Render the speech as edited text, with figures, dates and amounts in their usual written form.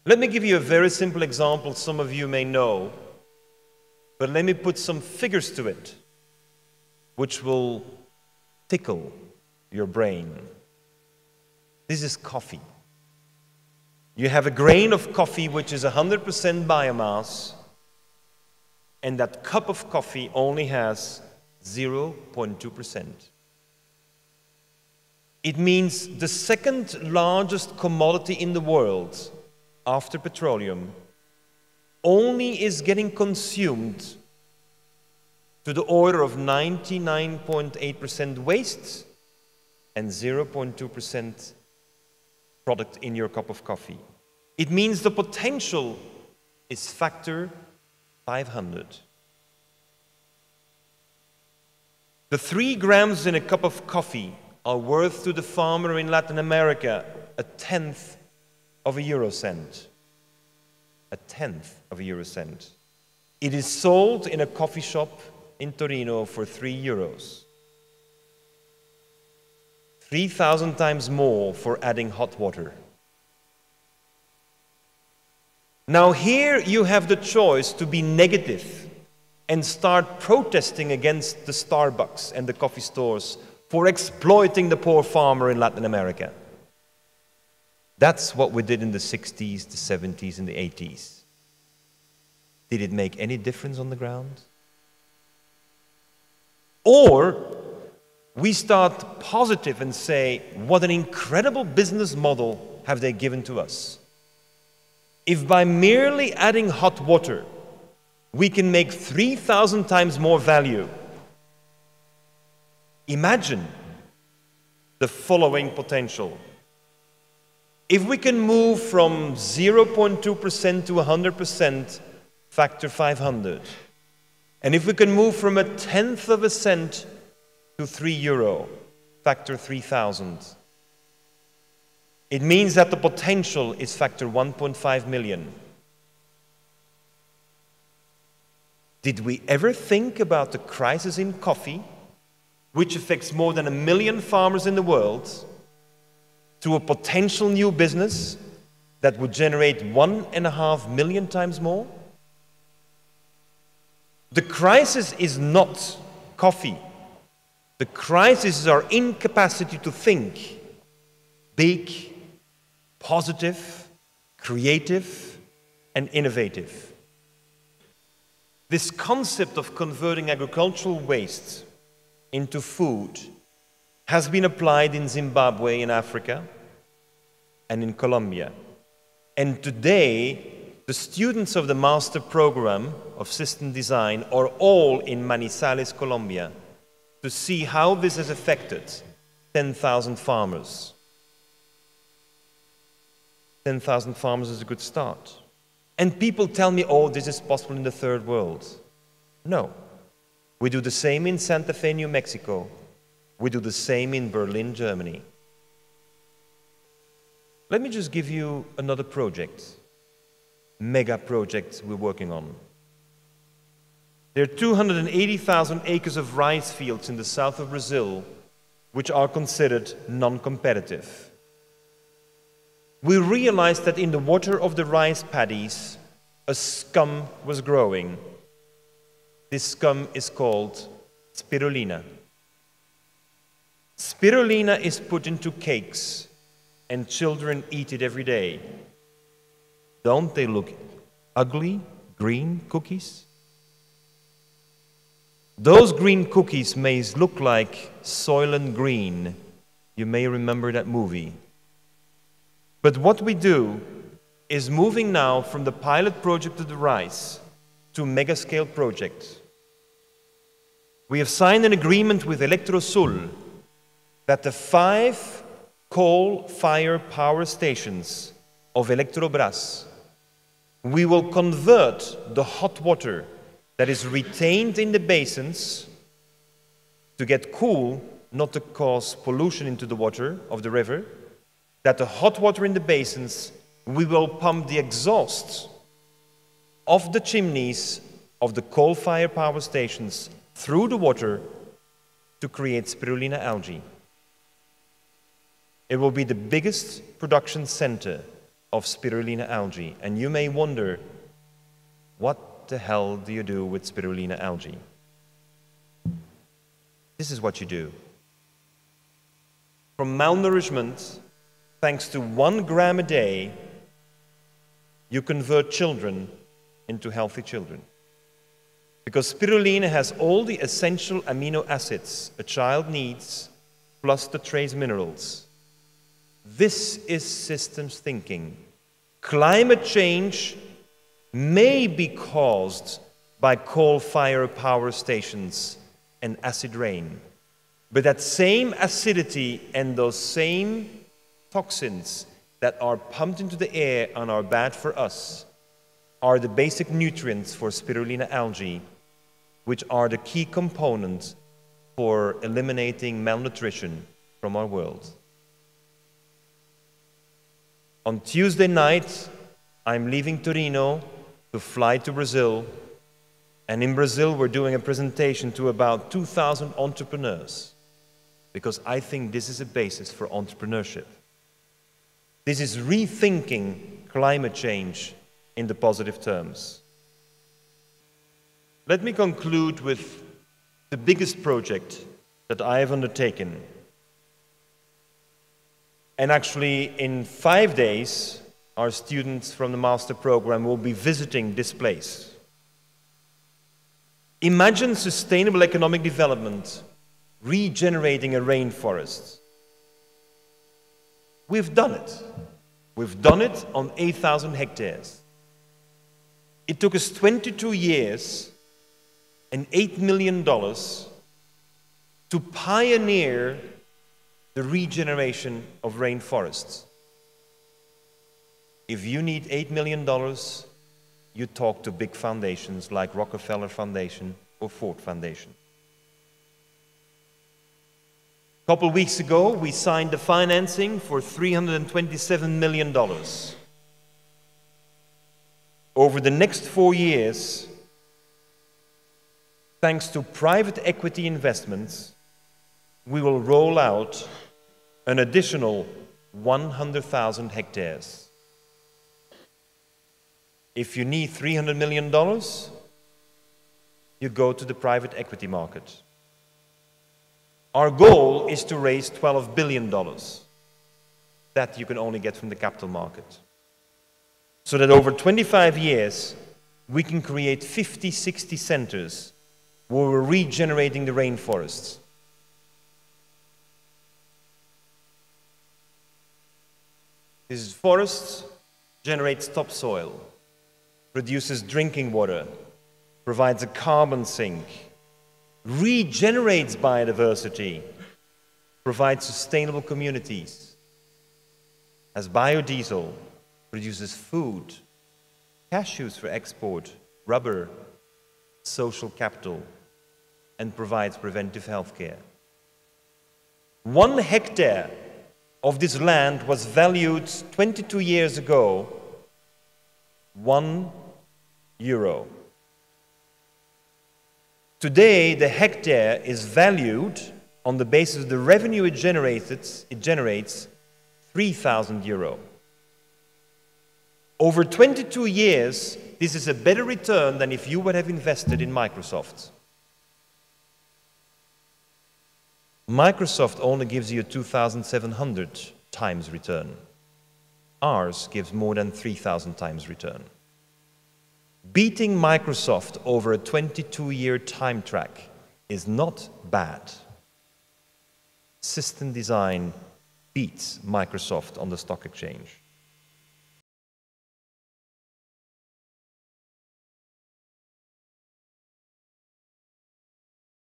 Let me give you a very simple example some of you may know, but let me put some figures to it, which will tickle your brain. This is coffee. You have a grain of coffee which is 100% biomass, and that cup of coffee only has 0.2%. It means the second largest commodity in the world after petroleum only is getting consumed to the order of 99.8% waste and 0.2% product in your cup of coffee. It means the potential is factor 500. The 3 grams in a cup of coffee are worth to the farmer in Latin America 1/10 of a euro cent. 1/10 of a euro cent. It is sold in a coffee shop in Torino for 3 euros. 3,000 times more for adding hot water. Now here you have the choice to be negative and start protesting against the Starbucks and the coffee stores for exploiting the poor farmer in Latin America. That's what we did in the 60s, the 70s, and the 80s. Did it make any difference on the ground? Or we start positive and say, what an incredible business model have they given to us. If by merely adding hot water, we can make 3,000 times more value, imagine the following potential. If we can move from 0.2% to 100%, factor 500. And if we can move from 1/10 of a cent to 3 euro, factor 3,000. It means that the potential is factor 1.5 million. Did we ever think about the crisis in coffee, which affects more than 1 million farmers in the world, to a potential new business that would generate 1.5 million times more? The crisis is not coffee. The crisis is our incapacity to think big, positive, creative, and innovative. This concept of converting agricultural waste into food has been applied in Zimbabwe in Africa and in Colombia. And today, the students of the master program of system design are all in Manizales, Colombia, to see how this has affected 10,000 farmers. 10,000 farmers is a good start. And people tell me, oh, this is possible in the third world. No. We do the same in Santa Fe, New Mexico. We do the same in Berlin, Germany. Let me just give you another project, mega project we're working on. There are 280,000 acres of rice fields in the south of Brazil, which are considered non-competitive. We realized that in the water of the rice paddies, a scum was growing. This scum is called spirulina. Spirulina is put into cakes, and children eat it every day. Don't they look ugly, green cookies? Those green cookies may look like Soylent Green. You may remember that movie. But what we do is moving now from the pilot project of the rice to mega-scale project. We have signed an agreement with Electrosul that the 5 coal-fired power stations of Electrobras, we will convert the hot water that is retained in the basins to get cool, not to cause pollution into the water of the river, that the hot water in the basins, we will pump the exhaust of the chimneys of the coal-fired power stations through the water to create spirulina algae. It will be the biggest production center of spirulina algae. And you may wonder, what the hell do you do with spirulina algae? This is what you do. From malnourishment, thanks to 1 gram a day, you convert children into healthy children. Because spirulina has all the essential amino acids a child needs, plus the trace minerals. This is systems thinking. Climate change may be caused by coal-fired power stations and acid rain. But that same acidity and those same toxins that are pumped into the air and are bad for us are the basic nutrients for spirulina algae, which are the key components for eliminating malnutrition from our world. On Tuesday night, I'm leaving Torino to fly to Brazil. And in Brazil, we're doing a presentation to about 2,000 entrepreneurs, because I think this is a basis for entrepreneurship. This is rethinking climate change in the positive terms. Let me conclude with the biggest project that I have undertaken. And actually, in 5 days, our students from the master program will be visiting this place. Imagine sustainable economic development regenerating a rainforest. We've done it. We've done it on 8,000 hectares. It took us 22 years and $8 million to pioneer the regeneration of rainforests. If you need $8 million, you talk to big foundations like Rockefeller Foundation or Ford Foundation. A couple of weeks ago, we signed the financing for $327 million. Over the next 4 years, thanks to private equity investments, we will roll out an additional 100,000 hectares. If you need $300 million, you go to the private equity market. Our goal is to raise $12 billion. That you can only get from the capital market. So that over 25 years, we can create 50, 60 centers where we're regenerating the rainforests. These forests generates topsoil, produces drinking water, provides a carbon sink, regenerates biodiversity, provides sustainable communities, has biodiesel, produces food, cashews for export, rubber, social capital, and provides preventive health care. 1 hectare of this land was valued 22 years ago, €1. Today, the hectare is valued on the basis of the revenue it generates €3,000. Over 22 years, this is a better return than if you would have invested in Microsoft. Microsoft only gives you a 2,700 times return. Ours gives more than 3,000 times return. Beating Microsoft over a 22-year time track is not bad. System design beats Microsoft on the stock exchange.